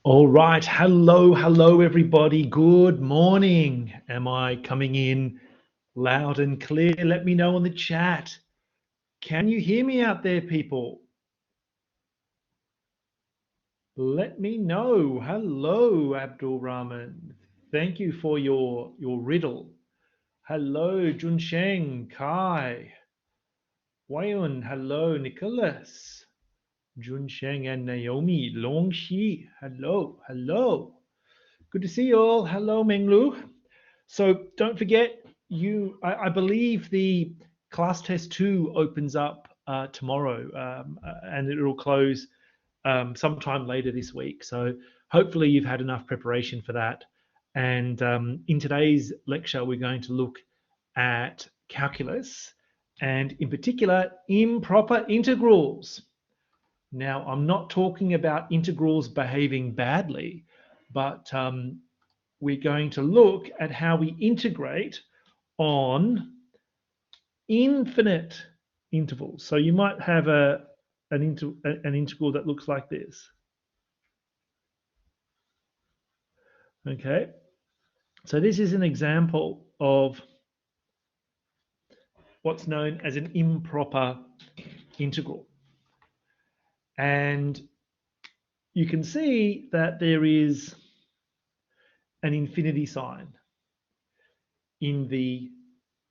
All right. Hello, everybody. Good morning. Am I coming in loud and clear? Let me know on the chat. Can you hear me out there, people? Let me know. Hello, Abdul Rahman. Thank you for your riddle. Hello, Junsheng, Kai, Wayun. Hello, Nicholas, Junsheng, and Naomi, Longxi. Hello. Good to see you all. Hello, Menglu. So don't forget, I believe the class test 2 opens up tomorrow, and it'll close sometime later this week. So hopefully you've had enough preparation for that. And in today's lecture, we're going to look at calculus and in particular, improper integrals. Now, I'm not talking about integrals behaving badly, but we're going to look at how we integrate on infinite intervals. So you might have an integral that looks like this. Okay, so this is an example of what's known as an improper integral. And you can see that there is an infinity sign in the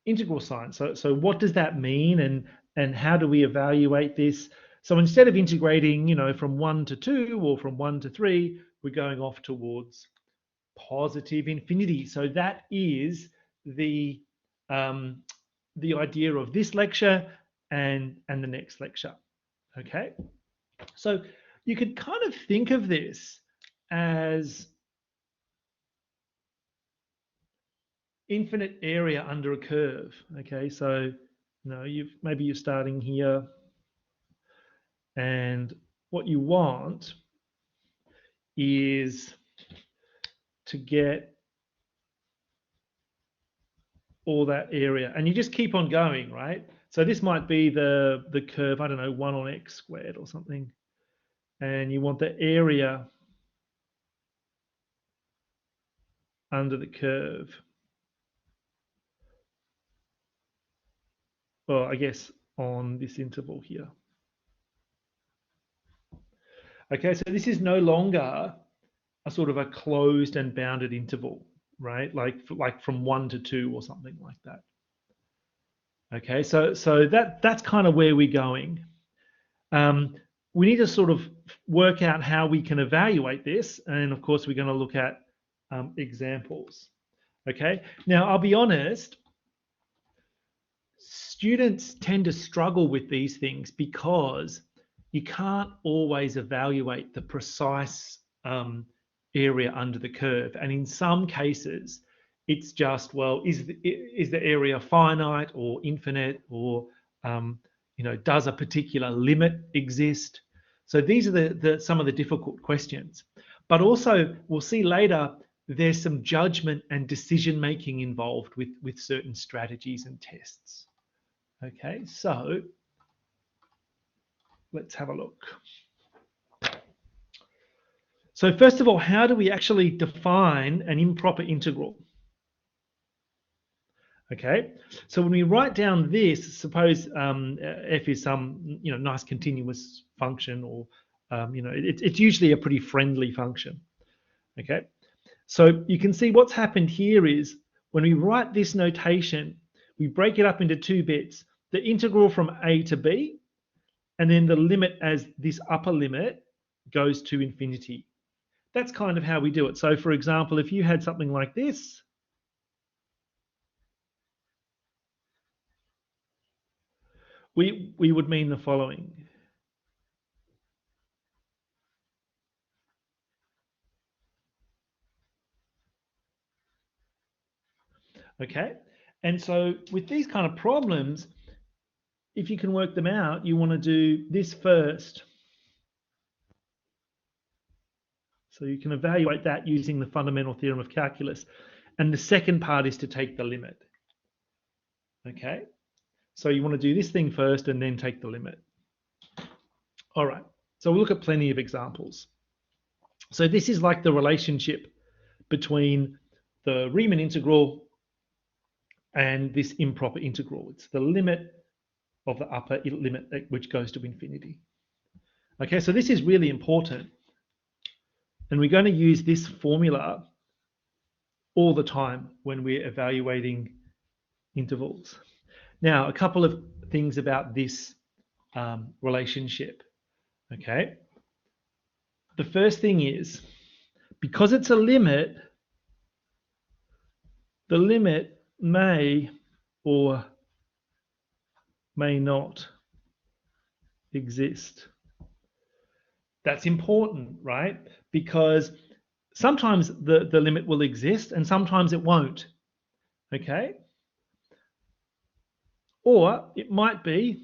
integral sign. So what does that mean, and how do we evaluate this? So instead of integrating, from 1 to 2 or from 1 to 3, we're going off towards positive infinity. So that is the idea of this lecture and the next lecture. Okay, so you could kind of think of this as infinite area under a curve. Okay, so maybe you're starting here, and what you want is to get all that area, and you just keep on going, right? So this might be the curve, I don't know, 1 on x squared or something, and you want the area under the curve. Well, I guess on this interval here. Okay, so this is no longer a sort of a closed and bounded interval, right? Like from 1 to 2 or something like that. Okay, so that's kind of where we're going. We need to sort of work out how we can evaluate this, and of course we're going to look at examples. Okay, now I'll be honest, students tend to struggle with these things because you can't always evaluate the precise area under the curve, and in some cases it's just, well, is the area finite or infinite, or does a particular limit exist? So these are some of the difficult questions. But also, we'll see later, there's some judgment and decision making involved with certain strategies and tests. Okay, so let's have a look. So first of all, how do we actually define an improper integral? Okay, so when we write down this, suppose f is some nice continuous function, or it's usually a pretty friendly function. Okay, so you can see what's happened here is when we write this notation, we break it up into 2 bits: the integral from a to b, and then the limit as this upper limit goes to infinity. That's kind of how we do it. So for example, if you had something like this, we would mean the following. Okay, and so with these kind of problems, if you can work them out, you want to do this first. So you can evaluate that using the fundamental theorem of calculus. And the second part is to take the limit. Okay, so you want to do this thing first and then take the limit. All right, so we'll look at plenty of examples. So this is like the relationship between the Riemann integral and this improper integral. It's the limit of the upper limit which goes to infinity. Okay, so this is really important. And we're going to use this formula all the time when we're evaluating intervals. Now, a couple of things about this relationship. Okay. The first thing is, because it's a limit, the limit may or may not exist. That's important, right? Because sometimes the limit will exist and sometimes it won't. Okay. Or it might be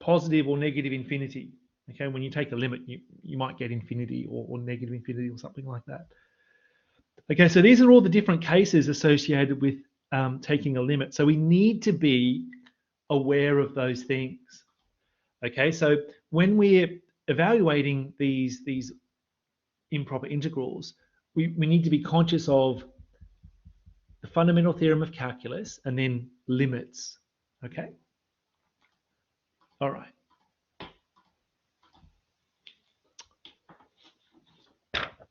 positive or negative infinity. Okay, when you take a limit, you might get infinity or negative infinity or something like that. Okay, so these are all the different cases associated with taking a limit. So we need to be aware of those things. Okay, so when we're evaluating these improper integrals, we need to be conscious of the fundamental theorem of calculus and then limits. Okay, all right.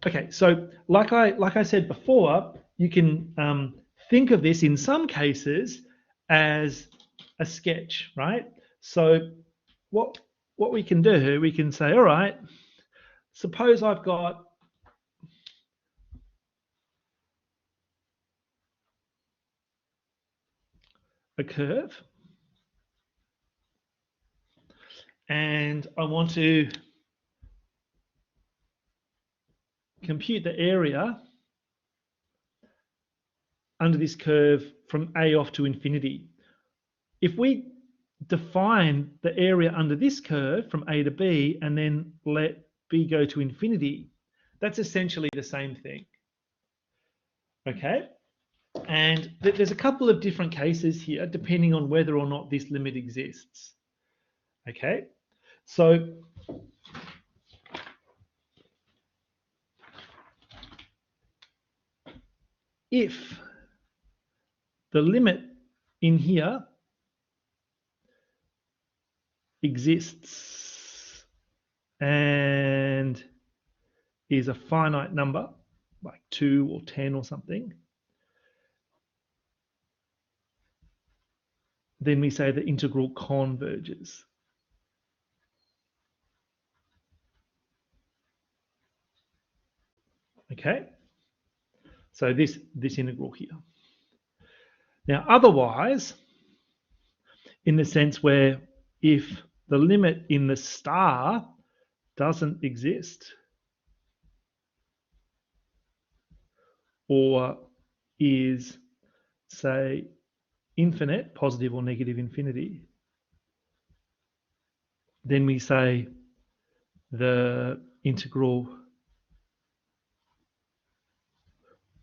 Okay, so like I said before, you can think of this in some cases as a sketch, right? So what we can do, we can say, all right, suppose I've got a curve and I want to compute the area under this curve from A off to infinity. If we define the area under this curve from A to B and then let B go to infinity, that's essentially the same thing. Okay? And there's a couple of different cases here depending on whether or not this limit exists. Okay? So if the limit in here exists and is a finite number, like 2 or 10 or something, then we say the integral converges. Okay? So this integral here. Now, otherwise, in the sense where if the limit in the star doesn't exist or is, say, infinite, positive or negative infinity, then we say the integral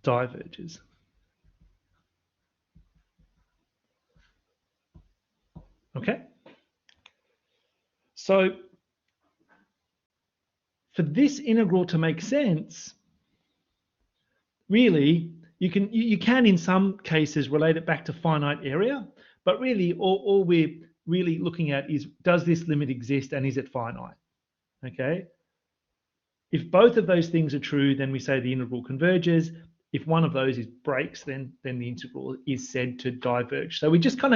diverges. Okay? So for this integral to make sense, really, you can in some cases relate it back to finite area, but really all we're really looking at is, does this limit exist and is it finite? Okay. If both of those things are true, then we say the integral converges. If one of those breaks, then the integral is said to diverge. So we're just kind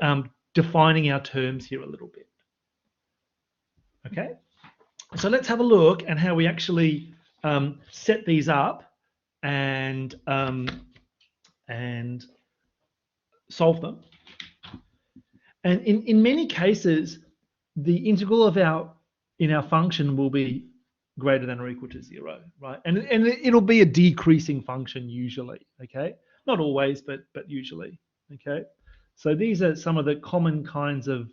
of defining our terms here a little bit. Okay. So let's have a look at how we actually set these up and solve them. And in many cases, the integral in our function will be greater than or equal to 0, right? And it'll be a decreasing function usually, okay? Not always, but usually, okay? So these are some of the common kinds of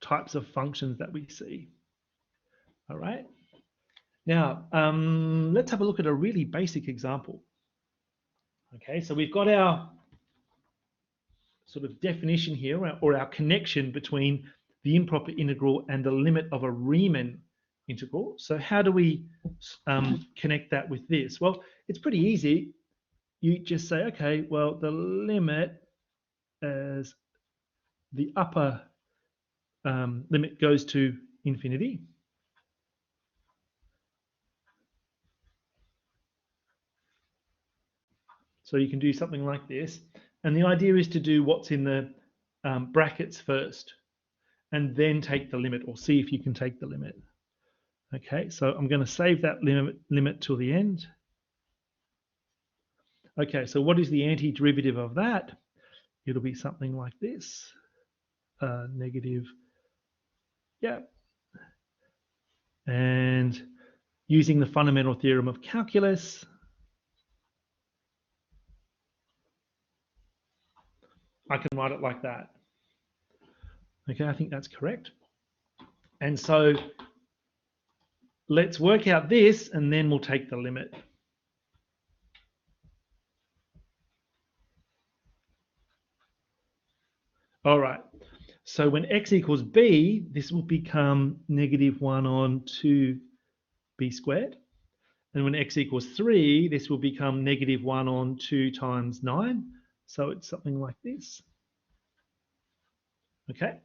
types of functions that we see. All right. Now, let's have a look at a really basic example. Okay, so we've got our sort of definition here, or our connection between the improper integral, and the limit of a Riemann integral. So how do we connect that with this? Well, it's pretty easy. You just say, okay, well, the limit as the upper limit goes to infinity. So you can do something like this. And the idea is to do what's in the brackets first, and then take the limit, or see if you can take the limit. Okay, so I'm going to save that limit till the end. Okay, so what is the antiderivative of that? It'll be something like this. Negative, yeah. And using the fundamental theorem of calculus, I can write it like that. Okay, I think that's correct. And so let's work out this, and then we'll take the limit. All right, so when x equals b, this will become negative 1 on 2b squared. And when x equals 3, this will become negative 1 on 2 times 9. So it's something like this. Okay.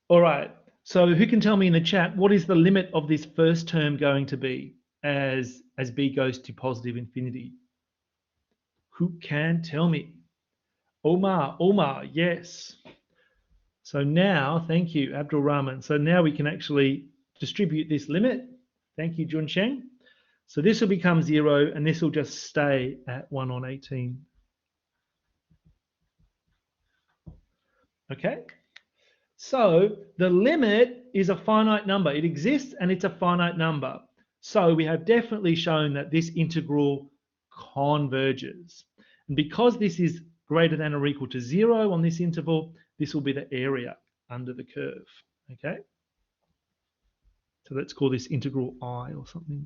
All right. So who can tell me in the chat, what is the limit of this first term going to be as b goes to positive infinity? Who can tell me? Omar, yes. So now, thank you, Abdul Rahman. So now we can actually distribute this limit. Thank you, Jun Sheng. So this will become 0, and this will just stay at 1 on 18. Okay. So the limit is a finite number. It exists, and it's a finite number. So we have definitely shown that this integral converges. And because this is greater than or equal to 0 on this interval, this will be the area under the curve. Okay. So let's call this integral I or something.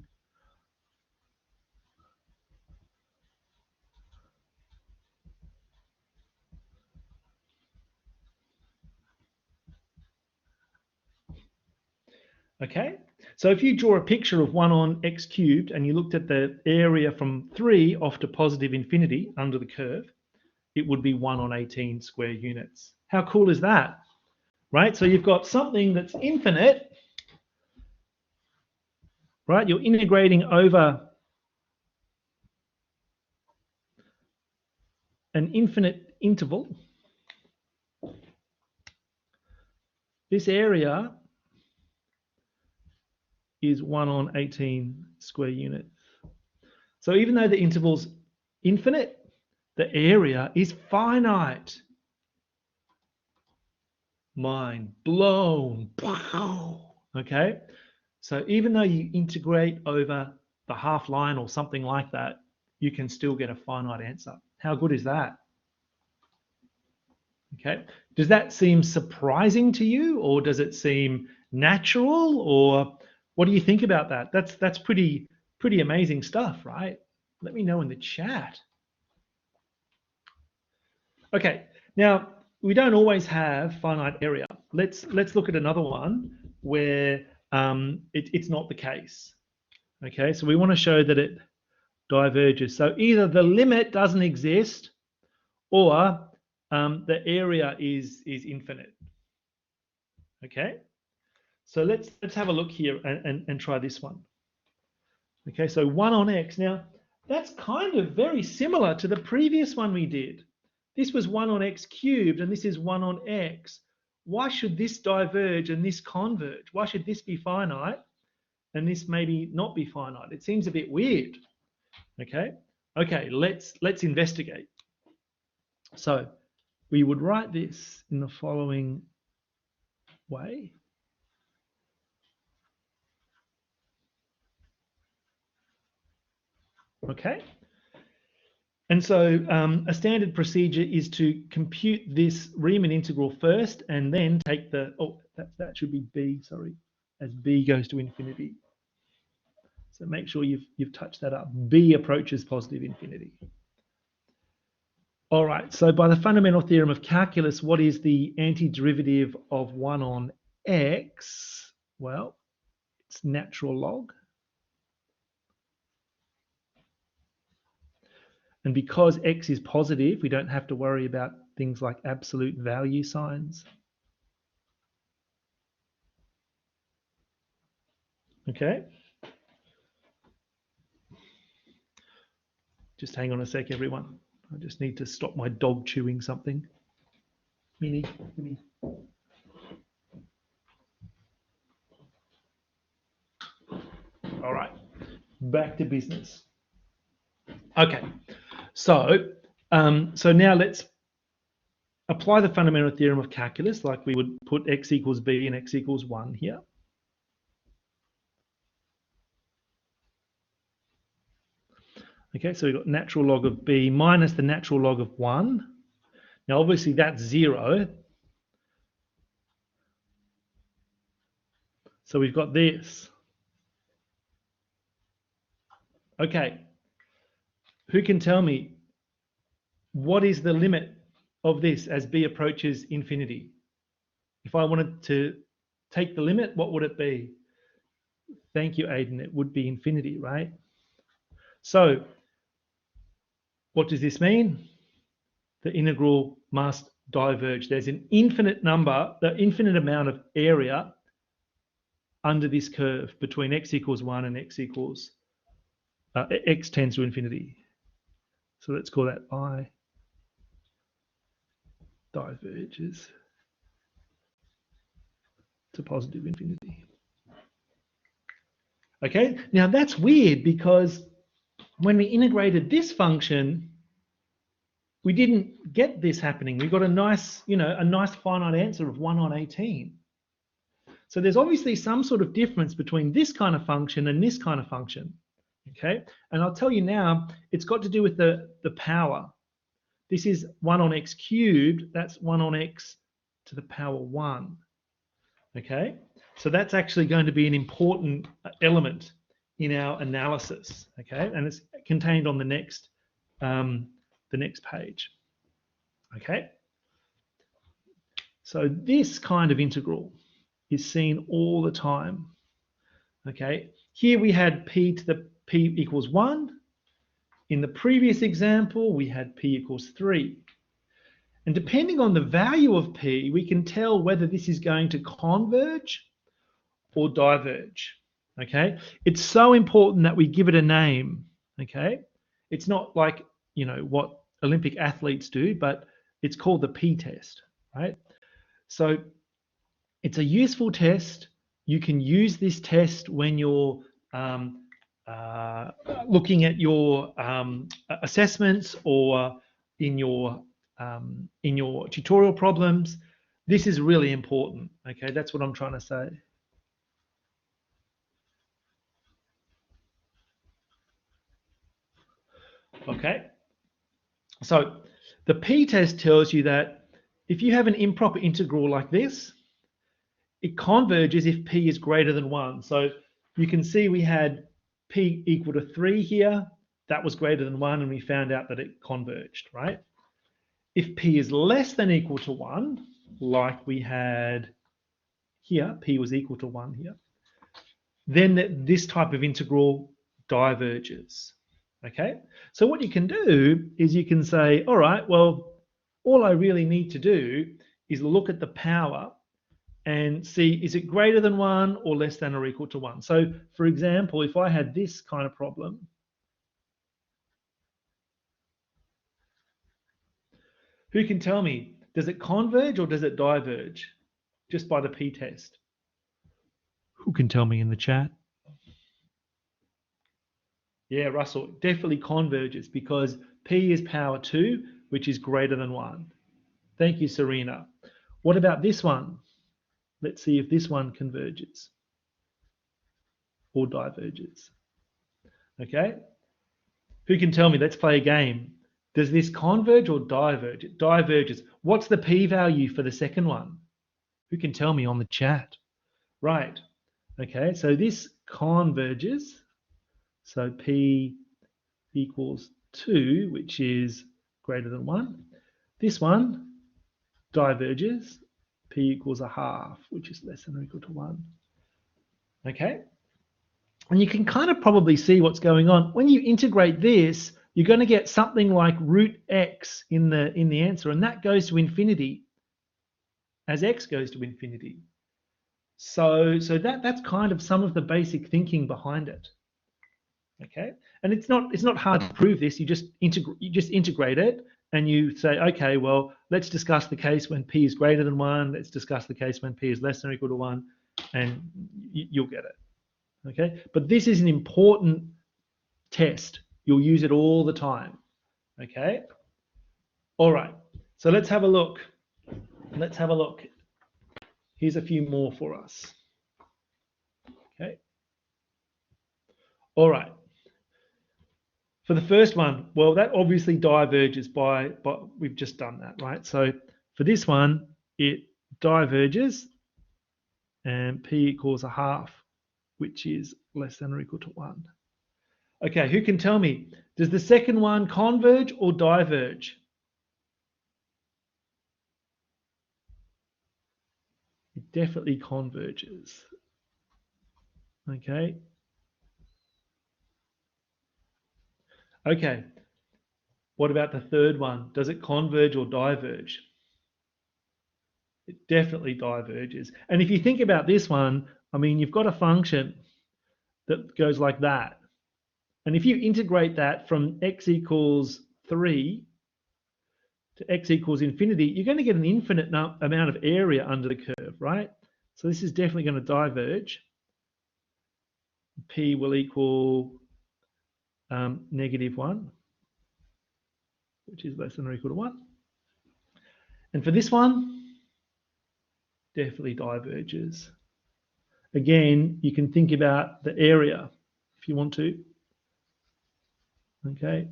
Okay, so if you draw a picture of 1 on x cubed and you looked at the area from 3 off to positive infinity under the curve, it would be 1 on 18 square units. How cool is that? Right, so you've got something that's infinite, right? You're integrating over an infinite interval. This area is 1 on 18 square units. So even though the interval's infinite, the area is finite. Mind blown. Okay, so even though you integrate over the half line or something like that, you can still get a finite answer. How good is that? Okay, does that seem surprising to you, or does it seem natural, or what do you think about that? That's pretty amazing stuff, right? Let me know in the chat. Okay, now we don't always have finite area. Let's look at another one where it's not the case. Okay, so we want to show that it diverges. So either the limit doesn't exist, or the area is infinite. Okay, so let's have a look here and try this one. Okay, so 1 on x. Now that's kind of very similar to the previous one we did. This was 1 on x cubed, and this is 1 on x. Why should this diverge and this converge? Why should this be finite and this maybe not be finite? It seems a bit weird. Okay, let's investigate. So we would write this in the following way. Okay. And so a standard procedure is to compute this Riemann integral first, and then take the, that should be b, sorry, as b goes to infinity. So make sure you've touched that up. B approaches positive infinity. All right, so by the fundamental theorem of calculus, what is the antiderivative of 1 on x? Well, it's natural log. And because x is positive, we don't have to worry about things like absolute value signs. Okay. Just hang on a sec, everyone. I just need to stop my dog chewing something. Minnie, Minnie. All right, back to business. Okay, so now let's apply the fundamental theorem of calculus, like we would put x equals b and x equals 1 here. Okay, so we've got natural log of b minus the natural log of 1. Now, obviously, that's 0. So we've got this. Okay, who can tell me what is the limit of this as b approaches infinity? If I wanted to take the limit, what would it be? Thank you, Aidan. It would be infinity, right? So what does this mean? The integral must diverge. There's an infinite number, the infinite amount of area under this curve between x equals 1 and x equals x tends to infinity. So let's call that I diverges to positive infinity. Okay, now that's weird because when we integrated this function, we didn't get this happening. We got a nice, a nice finite answer of 1 on 18. So there's obviously some sort of difference between this kind of function and this kind of function. Okay, and I'll tell you now, it's got to do with the power. This is 1 on x cubed, that's 1 on x to the power 1. Okay, so that's actually going to be an important element in our analysis. Okay, and it's contained on the next page. Okay, so this kind of integral is seen all the time. Okay, here we had p to the p equals 1. In the previous example, we had p equals 3. And depending on the value of p, we can tell whether this is going to converge or diverge. Okay, it's so important that we give it a name. Okay, it's not like what Olympic athletes do, but it's called the p test, right? So it's a useful test. You can use this test when you're looking at your assessments or in your tutorial problems. This is really important. Okay, that's what I'm trying to say. Okay, so the p-test tells you that if you have an improper integral like this, it converges if p is greater than 1. So you can see we had p equal to 3 here. That was greater than 1, and we found out that it converged, right? If p is less than or equal to 1, like we had here, p was equal to 1 here, then this type of integral diverges. Okay, so what you can do is you can say, all right, well, all I really need to do is look at the power and see, is it greater than 1 or less than or equal to 1? So, for example, if I had this kind of problem, who can tell me, does it converge or does it diverge? Just by the p-test. Who can tell me in the chat? Yeah, Russell, definitely converges because p is power 2, which is greater than 1. Thank you, Serena. What about this one? Let's see if this one converges or diverges. Okay? Who can tell me? Let's play a game. Does this converge or diverge? It diverges. What's the p-value for the second one? Who can tell me on the chat? Right. Okay, so this converges. So p equals 2, which is greater than 1. This one diverges, p equals a half, which is less than or equal to 1. Okay? And you can kind of probably see what's going on. When you integrate this, you're going to get something like root x in the answer, and that goes to infinity as x goes to infinity. So that's kind of some of the basic thinking behind it. Okay, and it's not hard to prove this. You just integrate it, and you say, okay, well, let's discuss the case when p is greater than 1. Let's discuss the case when p is less than or equal to 1, and you'll get it. Okay, but this is an important test. You'll use it all the time. Okay, all right. So let's have a look. Let's have a look. Here's a few more for us. Okay. All right. For the first one, well, that obviously diverges but we've just done that, right? So for this one, it diverges and p equals a half, which is less than or equal to 1. Okay, who can tell me? Does the second one converge or diverge? It definitely converges. Okay. Okay. What about the third one? Does it converge or diverge? It definitely diverges. And if you think about this one, I mean, you've got a function that goes like that. And if you integrate that from x equals 3 to x equals infinity, you're going to get an infinite amount of area under the curve, right? So this is definitely going to diverge. P will equal -1, which is less than or equal to 1. And for this one, definitely diverges. Again, you can think about the area if you want to. Okay,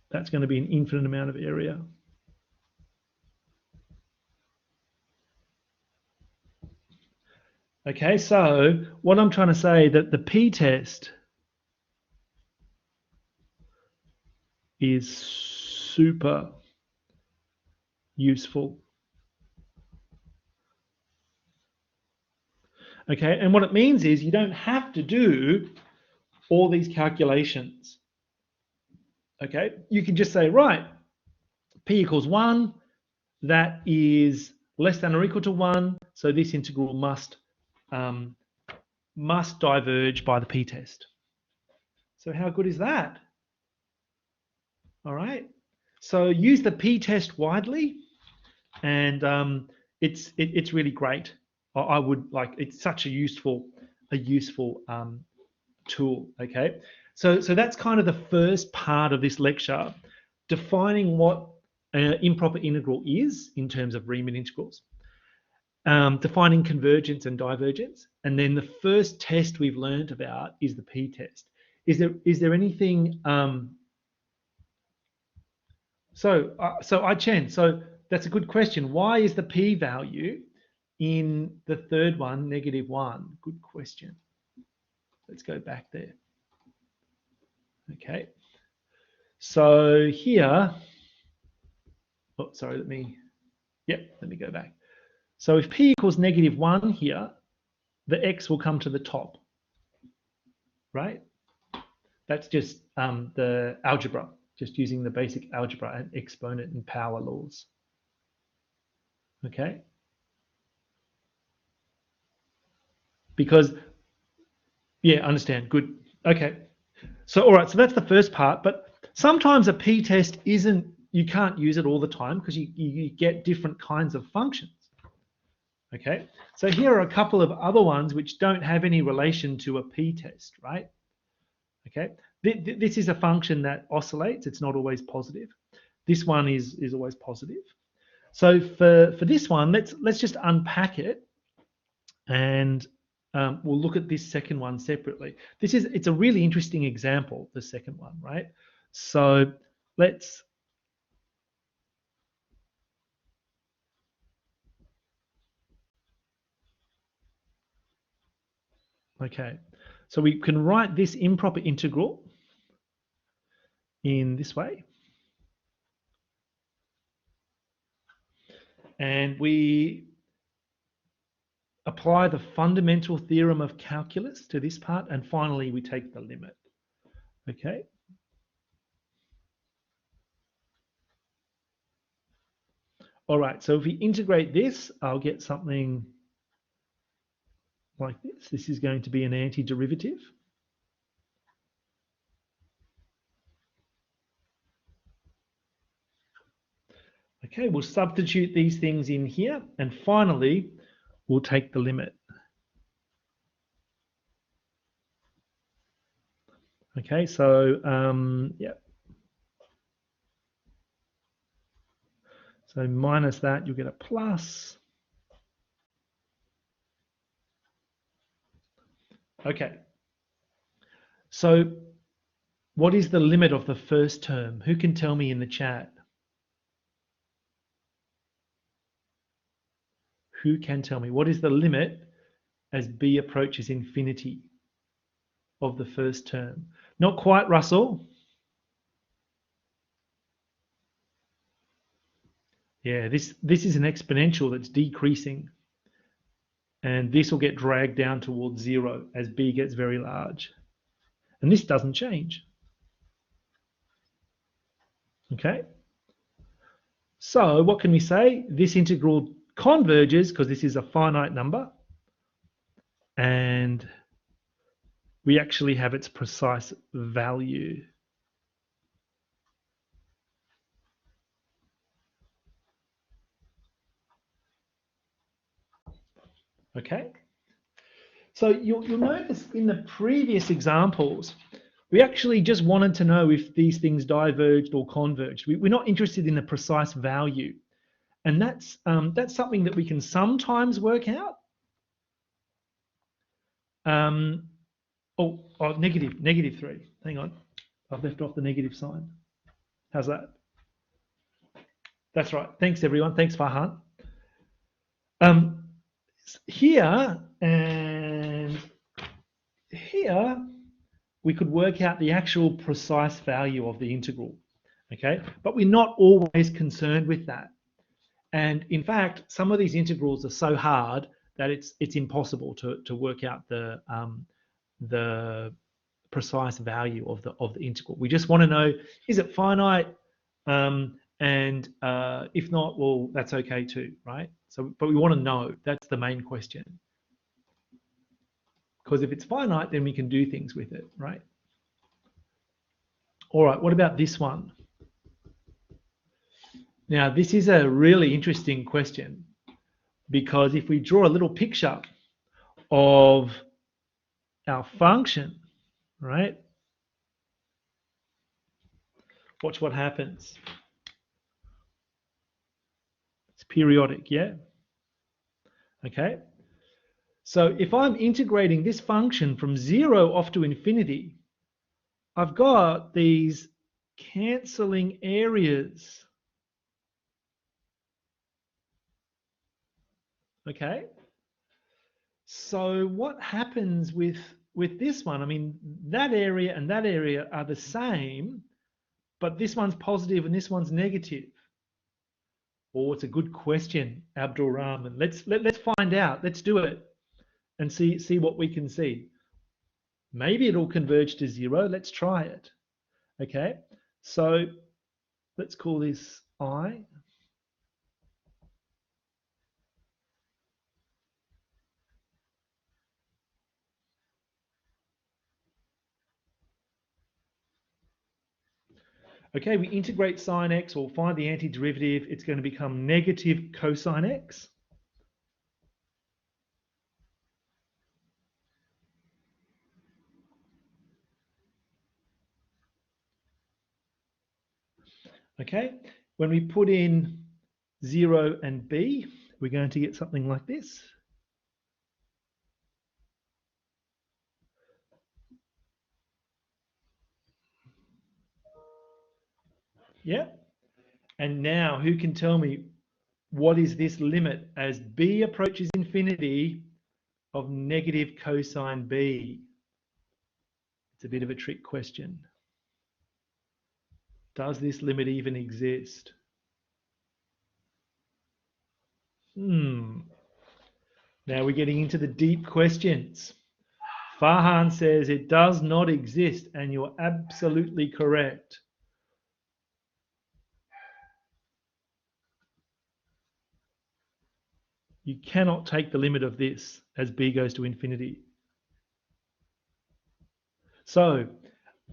that's going to be an infinite amount of area. Okay, so what I'm trying to say that the p-test is super useful. Okay, and what it means is you don't have to do all these calculations. Okay, you can just say, right, p equals 1, that is less than or equal to 1, so this integral must diverge by the p-test. So how good is that? All right, so use the p-test widely, and it's really great. I would like, it's such a useful tool. Okay, so that's kind of the first part of this lecture, defining what an improper integral is in terms of Riemann integrals, defining convergence and divergence, and then the first test we've learned about is the p-test. Is there anything? So Chen, so that's a good question. Why is the p-value in the third one -1? Good question. Let's go back there. Okay. So here, oh, sorry, let me go back. So if p equals -1 here, the x will come to the top, right? That's just the algebra, just using the basic algebra and exponent and power laws. Okay. Because, yeah, understand, good. Okay. So, all right, so that's the first part, but sometimes a p-test isn't, you can't use it all the time because you get different kinds of functions. Okay, so here are a couple of other ones which don't have any relation to a p-test, right? Okay, this is a function that oscillates, it's not always positive. This one is always positive. So for this one, let's just unpack it, and we'll look at this second one separately. It's a really interesting example, the second one, right? So let's okay, so we can write this improper integral in this way. and we apply the fundamental theorem of calculus to this part, and finally we take the limit. Okay. All right, so if we integrate this, I'll get something like this. This is going to be an antiderivative. Okay, we'll substitute these things in here, and finally, we'll take the limit. Okay, so yeah. So minus that, you'll get a plus. Okay. So what is the limit of the first term? Who can tell me in the chat? Who can tell me what is the limit as b approaches infinity of the first term? Not quite, Russell. Yeah, this is an exponential that's decreasing. And this will get dragged down towards 0 as b gets very large. And this doesn't change. Okay? So what can we say? This integral converges because this is a finite number. And we actually have its precise value. Okay? So you'll notice in the previous examples, we actually just wanted to know if these things diverged or converged. We're not interested in the precise value. And that's something that we can sometimes work out. Negative 3. Hang on. I've left off the negative sign. How's that? That's right. Thanks, everyone. Thanks, Farhan. Here and here, we could work out the actual precise value of the integral, okay? But we're not always concerned with that. And in fact, some of these integrals are so hard that it's impossible to work out the precise value of the integral. We just want to know, is it finite? And if not, well, that's okay too, right? So, but we want to know. That's the main question. Because if it's finite, then we can do things with it, right? All right, what about this one? Now, this is a really interesting question because if we draw a little picture of our function, right? Watch what happens. It's periodic, yeah? Okay. So if I'm integrating this function from 0 off to infinity, I've got these cancelling areas. Okay. So what happens with this one? I mean, that area and that area are the same, but this one's positive and this one's negative. Oh, it's a good question, Abdul Rahman. Let's find out. Let's do it and see what we can see. Maybe it'll converge to 0. Let's try it. Okay. So let's call this I. Okay, we integrate sine x or find the antiderivative. It's going to become negative cosine x. Okay, when we put in 0 and b, we're going to get something like this. Yeah. And now who can tell me what is this limit as b approaches infinity of negative cosine b? It's a bit of a trick question. Does this limit even exist? Now we're getting into the deep questions. Farhan says it does not exist, and you're absolutely correct. You cannot take the limit of this as b goes to infinity. So,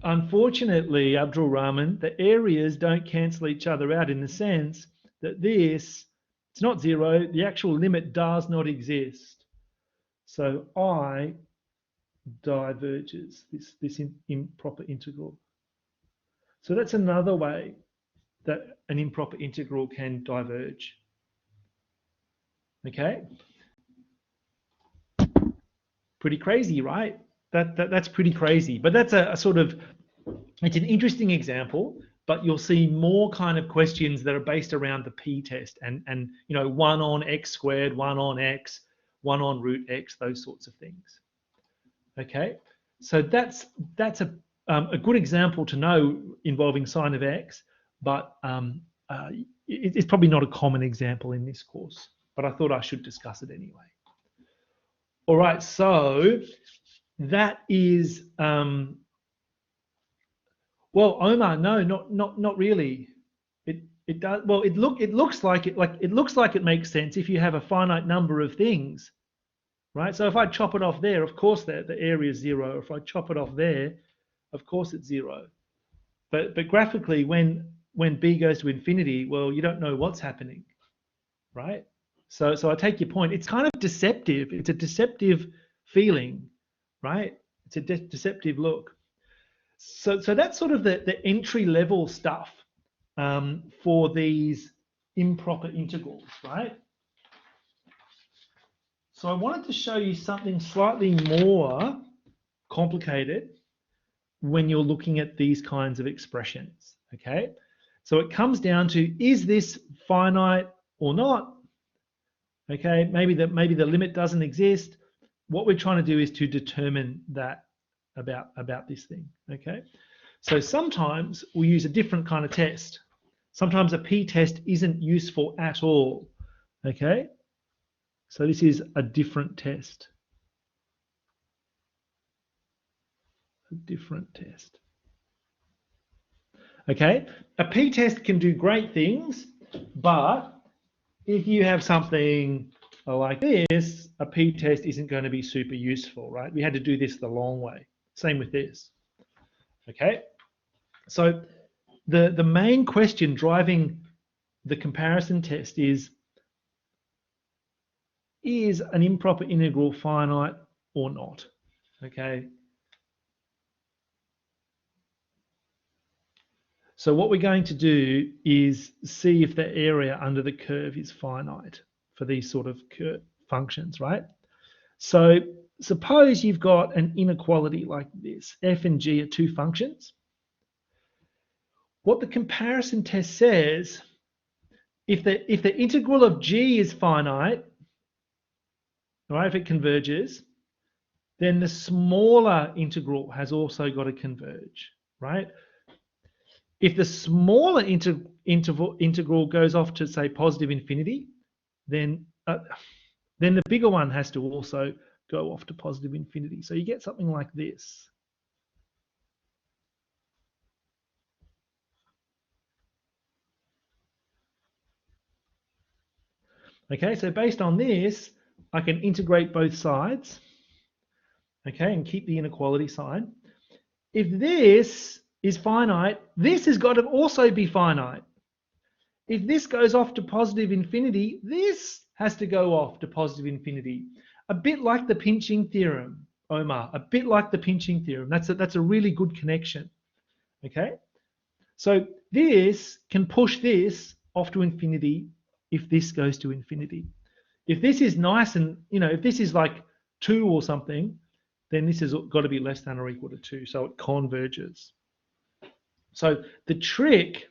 unfortunately, Abdul Rahman, the areas don't cancel each other out in the sense that this, it's not zero, the actual limit does not exist. So I diverges, this improper integral. So that's another way that an improper integral can diverge. Okay? Pretty crazy, right? That's pretty crazy. But that's a sort of, it's an interesting example, but you'll see more kind of questions that are based around the p-test and you know, 1 on x squared, 1 on x, 1 on root x, those sorts of things. Okay? So that's a good example to know involving sine of x, but it's probably not a common example in this course, but I thought I should discuss it anyway. All right, so that is well, Omar, no, not really. It does well. It looks like it makes sense if you have a finite number of things, right? So if I chop it off there, of course the area is zero. If I chop it off there, of course it's zero. But graphically, when b goes to infinity, well, you don't know what's happening, right? So I take your point. It's kind of deceptive. It's a deceptive feeling, right? It's a deceptive look. So that's sort of the entry level stuff for these improper integrals, right? So I wanted to show you something slightly more complicated when you're looking at these kinds of expressions, okay? So it comes down to, is this finite or not? Okay, maybe the limit doesn't exist. What we're trying to do is to determine that about this thing, okay? So sometimes we use a different kind of test. Sometimes a p-test isn't useful at all, okay? So this is a different test. A different test. Okay, a p-test can do great things, but if you have something like this, a p-test isn't going to be super useful, right? We had to do this the long way. Same with this. Okay, so the main question driving the comparison test is an improper integral finite or not? Okay. So what we're going to do is see if the area under the curve is finite for these sort of functions, right? So suppose you've got an inequality like this. F and g are two functions. What the comparison test says, if the integral of g is finite, right, if it converges, then the smaller integral has also got to converge, right? If the smaller integral goes off to, say, positive infinity, then the bigger one has to also go off to positive infinity. So you get something like this. Okay, so based on this, I can integrate both sides, okay, and keep the inequality sign. If this is finite, this has got to also be finite. If this goes off to positive infinity, this has to go off to positive infinity. A bit like the pinching theorem, Omar, a bit like the pinching theorem. That's a really good connection, okay? So this can push this off to infinity if this goes to infinity. If this is nice and, you know, if this is like 2 or something, then this has got to be less than or equal to 2, so it converges. So the trick,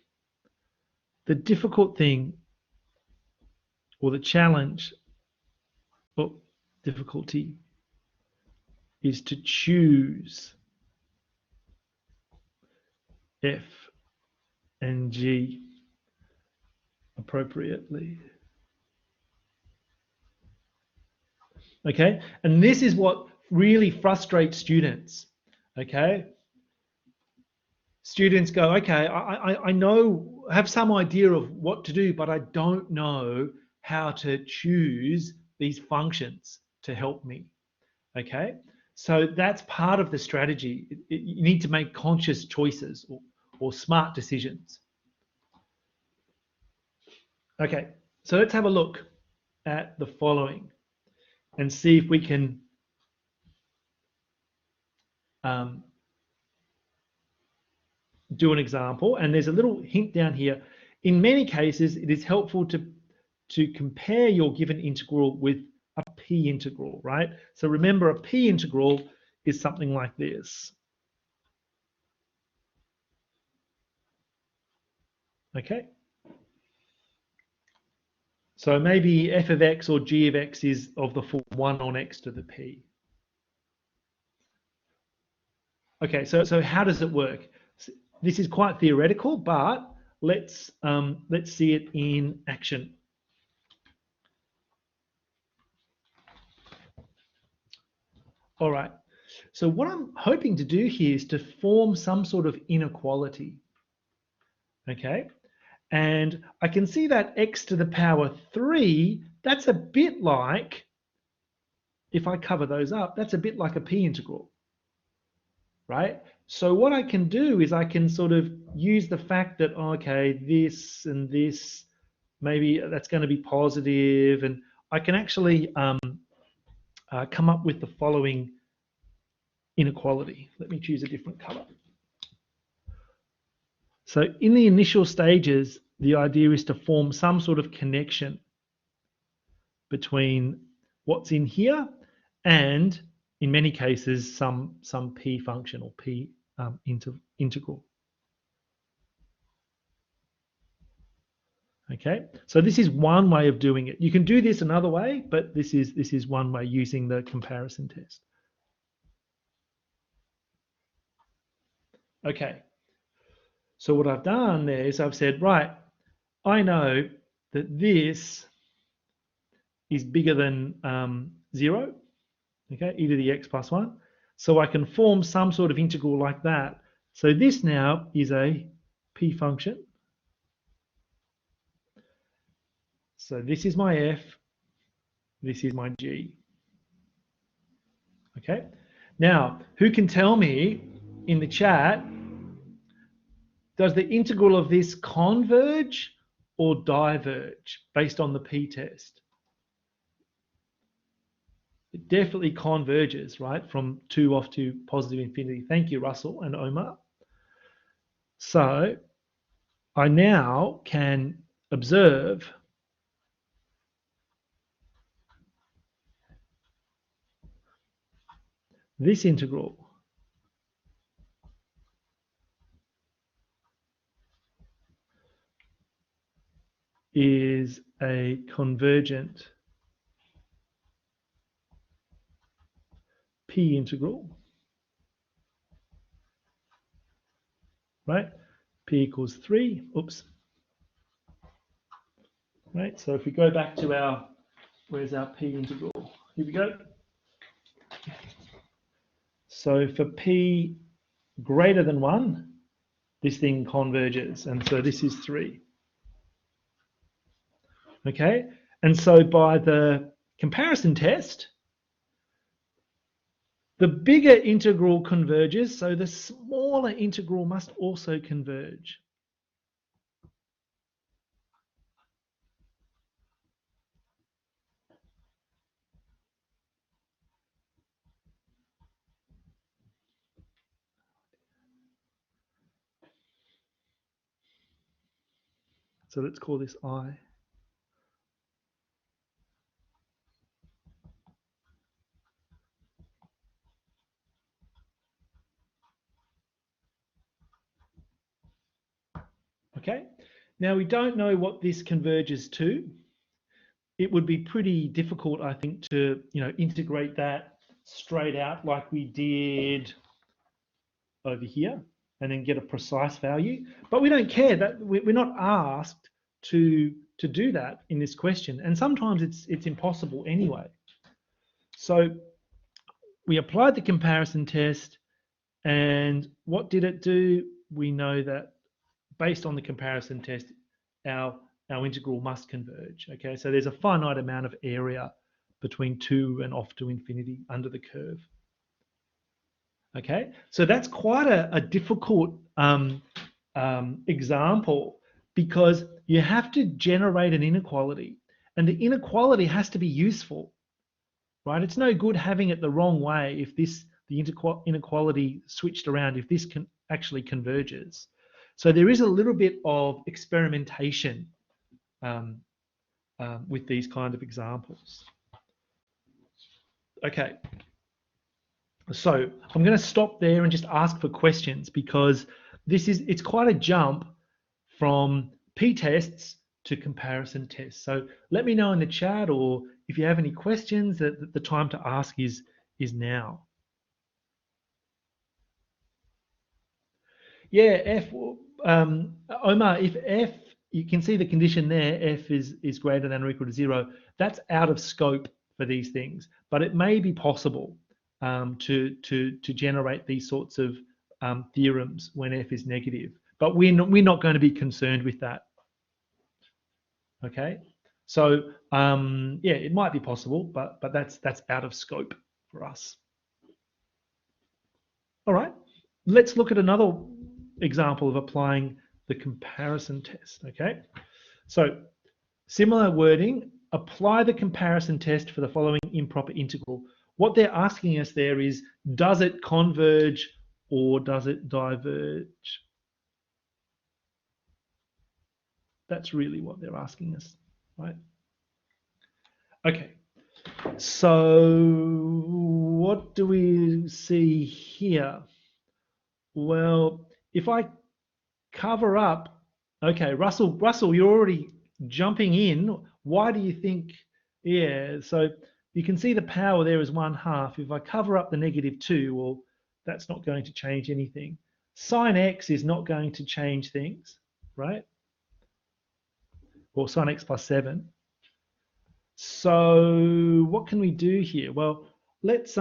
the difficult thing, or the challenge, or difficulty, is to choose F and G appropriately. Okay, and this is what really frustrates students. Okay, students go, okay, I know, have some idea of what to do, but I don't know how to choose these functions to help me. Okay, so that's part of the strategy. You need to make conscious choices or smart decisions. Okay, so let's have a look at the following and see if we can um, do an example. And there's a little hint down here. In many cases, it is helpful to compare your given integral with a p integral, right? So remember, a p integral is something like this. Okay. So maybe f of x or g of x is of the form 1 on x to the p. Okay, so how does it work? This is quite theoretical, but let's see it in action. All right. So what I'm hoping to do here is to form some sort of inequality. Okay. And I can see that x to the power 3, that's a bit like, if I cover those up, that's a bit like a p integral, right? So what I can do is I can sort of use the fact that, okay, this and this, maybe that's going to be positive, and I can actually come up with the following inequality. Let me choose a different color. So in the initial stages, the idea is to form some sort of connection between what's in here and, in many cases, some p function or p integral. Okay, so this is one way of doing it. You can do this another way, but this is one way using the comparison test. Okay, so what I've done there is I've said, right, I know that this is bigger than 0, okay, e to the x plus 1. So I can form some sort of integral like that. So this now is a p function. So this is my f, this is my g. Okay, now who can tell me in the chat, does the integral of this converge or diverge based on the p-test? It definitely converges, right, from 2 off to positive infinity. Thank you, Russell and Omar. So I now can observe this integral is a convergent p integral, right? P equals 3, oops. Right, so if we go back to our, where's our p integral? Here we go. So for p greater than 1, this thing converges, and so this is 3. Okay, and so by the comparison test, the bigger integral converges, so the smaller integral must also converge. So let's call this I. Okay, now we don't know what this converges to. It would be pretty difficult, I think, to integrate that straight out like we did over here and then get a precise value. But we don't care, that we're not asked to do that in this question, and sometimes it's impossible anyway. So we applied the comparison test, and what did it do? We know that based on the comparison test, our integral must converge. Okay, so there's a finite amount of area between 2 and off to infinity under the curve. Okay, so that's quite a difficult example, because you have to generate an inequality, and the inequality has to be useful, right? It's no good having it the wrong way if the inequality switched around, if this can actually converges. So there is a little bit of experimentation um, with these kind of examples. Okay, so I'm going to stop there and just ask for questions, because it's quite a jump from p-tests to comparison tests. So let me know in the chat, or if you have any questions, that the time to ask is now. Yeah, Omar, if F, you can see the condition there, F is greater than or equal to 0, that's out of scope for these things, but it may be possible to generate these sorts of theorems when F is negative, but we're not going to be concerned with that. Okay, so yeah, it might be possible, but that's out of scope for us. All right, let's look at another example of applying the comparison test. Okay, so similar wording, apply the comparison test for the following improper integral. What they're asking us there is, does it converge or does it diverge? That's really what they're asking us, right? Okay, so what do we see here? Well, if I cover up, okay, Russell, you're already jumping in. Why do you think? Yeah, so you can see the power there is 1/2. If I cover up the -2, well, that's not going to change anything. Sine x is not going to change things, right? Or sine x plus 7. So what can we do here? Well, let's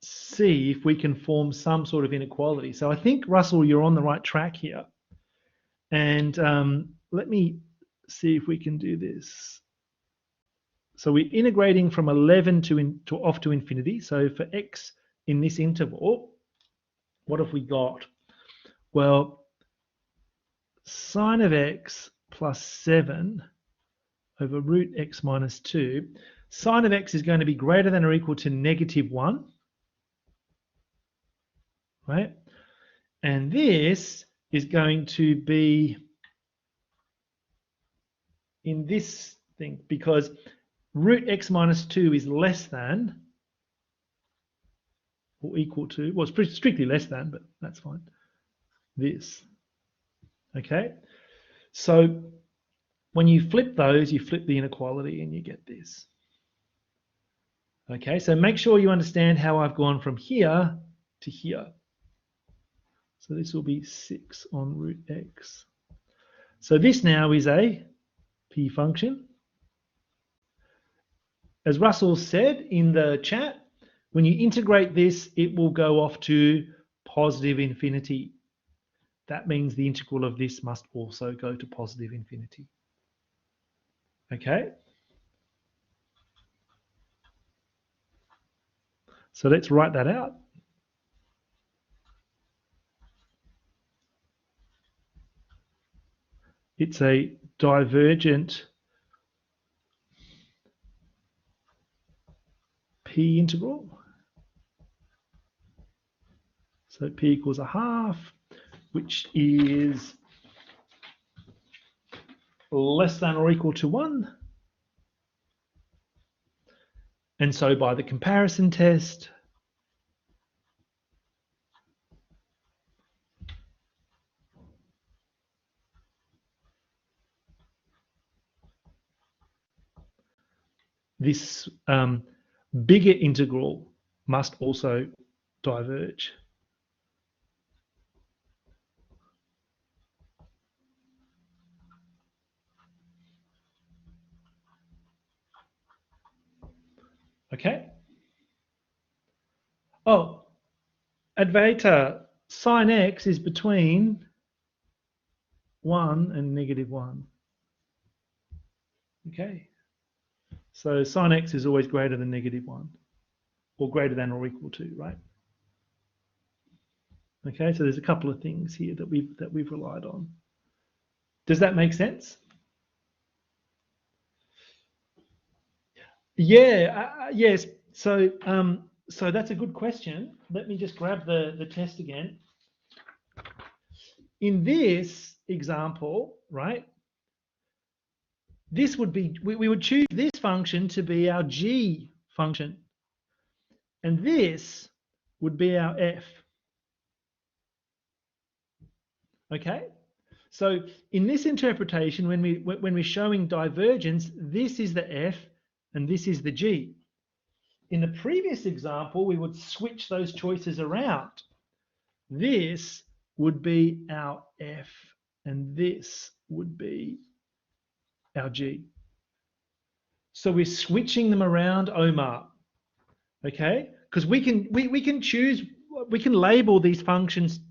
see if we can form some sort of inequality. So I think, Russell, you're on the right track here. And let me see if we can do this. So we're integrating from 11 to off to infinity. So for x in this interval, what have we got? Well, sine of x plus 7 over root x minus 2. Sine of x is going to be greater than or equal to -1, right? And this is going to be in this thing, because root x minus 2 is less than or equal to, well, it's pretty strictly less than, but that's fine, this. Okay, so when you flip those, you flip the inequality and you get this. Okay, so make sure you understand how I've gone from here to here. So this will be 6 on root x. So this now is a p function. As Russell said in the chat, when you integrate this, it will go off to positive infinity. That means the integral of this must also go to positive infinity. Okay? So let's write that out. It's a divergent p integral. So p equals 1/2, which is less than or equal to 1. And so by the comparison test, this bigger integral must also diverge. Okay. Oh, Advaita, sine x is between 1 and -1. Okay. So sine x is always greater than -1, or greater than or equal to, right? Okay, so there's a couple of things here that we've relied on. Does that make sense? Yeah, yes. So that's a good question. Let me just grab the test again. In this example, right, this would be, we would choose this function to be our g function, and this would be our f. Okay? So in this interpretation, when we're showing divergence, this is the f and this is the g. In the previous example, we would switch those choices around. This would be our f and this would be our g. So we're switching them around, Omar. Okay? Because we can choose, we can label these functions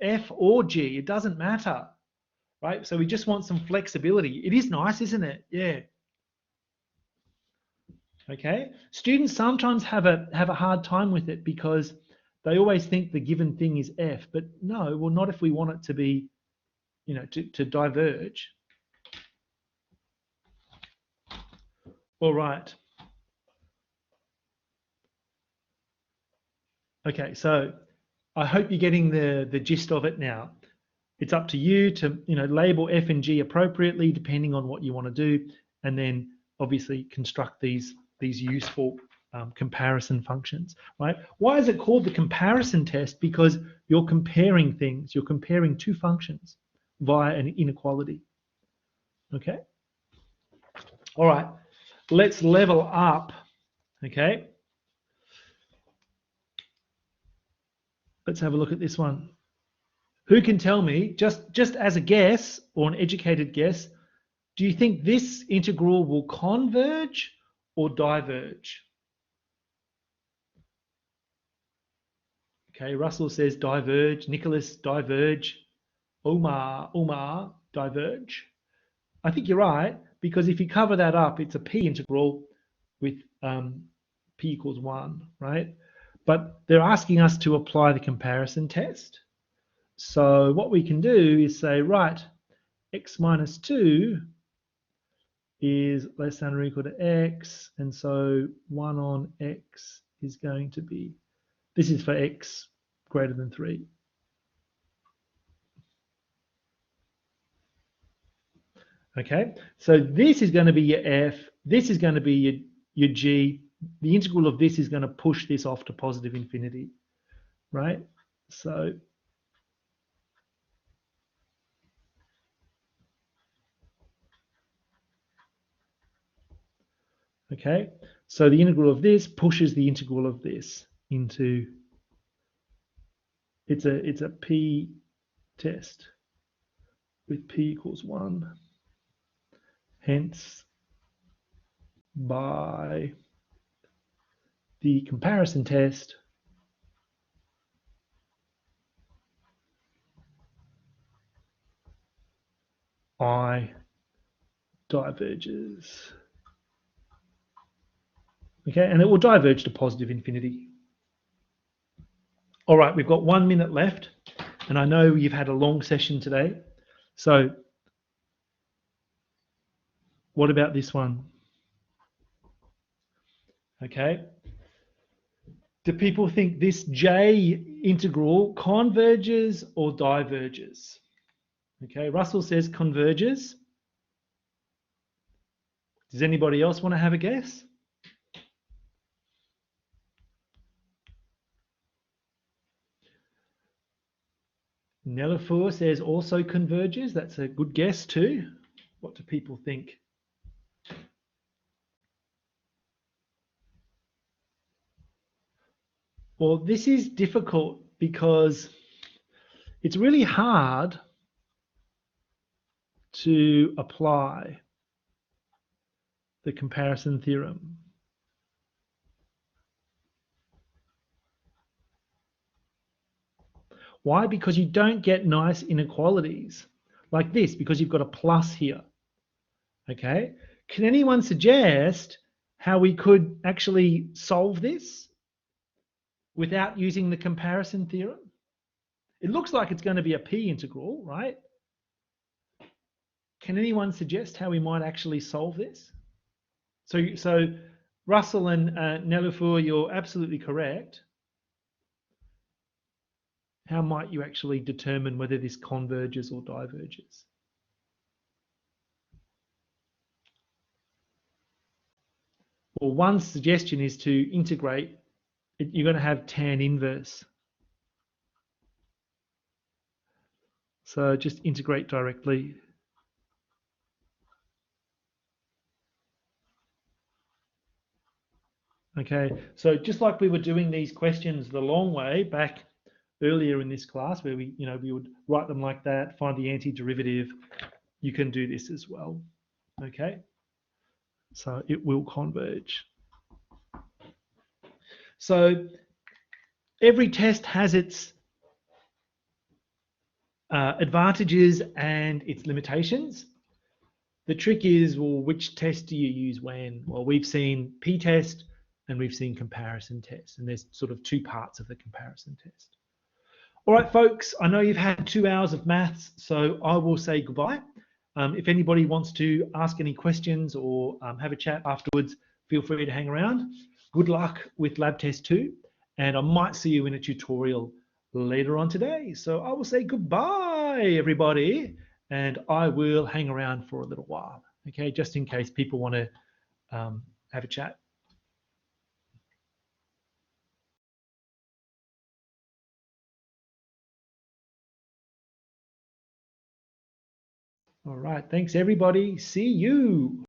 f or g. It doesn't matter. Right? So we just want some flexibility. It is nice, isn't it? Yeah. Okay. Students sometimes have a hard time with it because they always think the given thing is f, but no, well, not if we want it to be, you know, to diverge. All right. Okay, so I hope you're getting the gist of it now. It's up to you to, you know, label f and g appropriately depending on what you want to do, and then obviously construct these useful comparison functions, right? Why is it called the comparison test? Because you're comparing things. You're comparing two functions via an inequality. Okay. All right. Let's level up. Okay. Let's have a look at this one. Who can tell me, just as a guess or an educated guess, do you think this integral will converge or diverge? Okay, Russell says diverge. Nicholas, diverge. Omar, diverge. I think you're right, because if you cover that up, it's a p integral with p equals 1, right? But they're asking us to apply the comparison test. So what we can do is say, right, x minus 2 is less than or equal to x, and so 1 on x is going to be, this is for x greater than 3. Okay, so this is going to be your f, this is going to be your g, the integral of this is going to push this off to positive infinity, right? So okay, so the integral of this pushes the integral of this into, it's a p test with p equals 1. Hence, by the comparison test, I diverges. Okay, and it will diverge to positive infinity. All right, we've got 1 minute left, and I know you've had a long session today. So what about this one? Okay. Do people think this J integral converges or diverges? Okay, Russell says converges. Does anybody else want to have a guess? Nelafur says also converges. That's a good guess too. What do people think? Well, this is difficult because it's really hard to apply the comparison theorem. Why? Because you don't get nice inequalities like this, because you've got a plus here. Okay. Can anyone suggest how we could actually solve this without using the comparison theorem? It looks like it's going to be a p integral, right? Can anyone suggest how we might actually solve this? So Russell and Nelufur, you're absolutely correct. How might you actually determine whether this converges or diverges? Well, one suggestion is to integrate. You're going to have tan inverse. So just integrate directly. Okay, so just like we were doing these questions the long way back earlier in this class, where we would write them like that, find the antiderivative, you can do this as well. Okay, so it will converge. So every test has its advantages and its limitations. The trick is, well, which test do you use when? Well, we've seen p-test and we've seen comparison test, and there's sort of two parts of the comparison test. All right, folks, I know you've had 2 hours of maths, so I will say goodbye. If anybody wants to ask any questions or have a chat afterwards, feel free to hang around. Good luck with lab test 2, and I might see you in a tutorial later on today. So I will say goodbye, everybody, and I will hang around for a little while, okay, just in case people want to have a chat. All right, thanks, everybody. See you.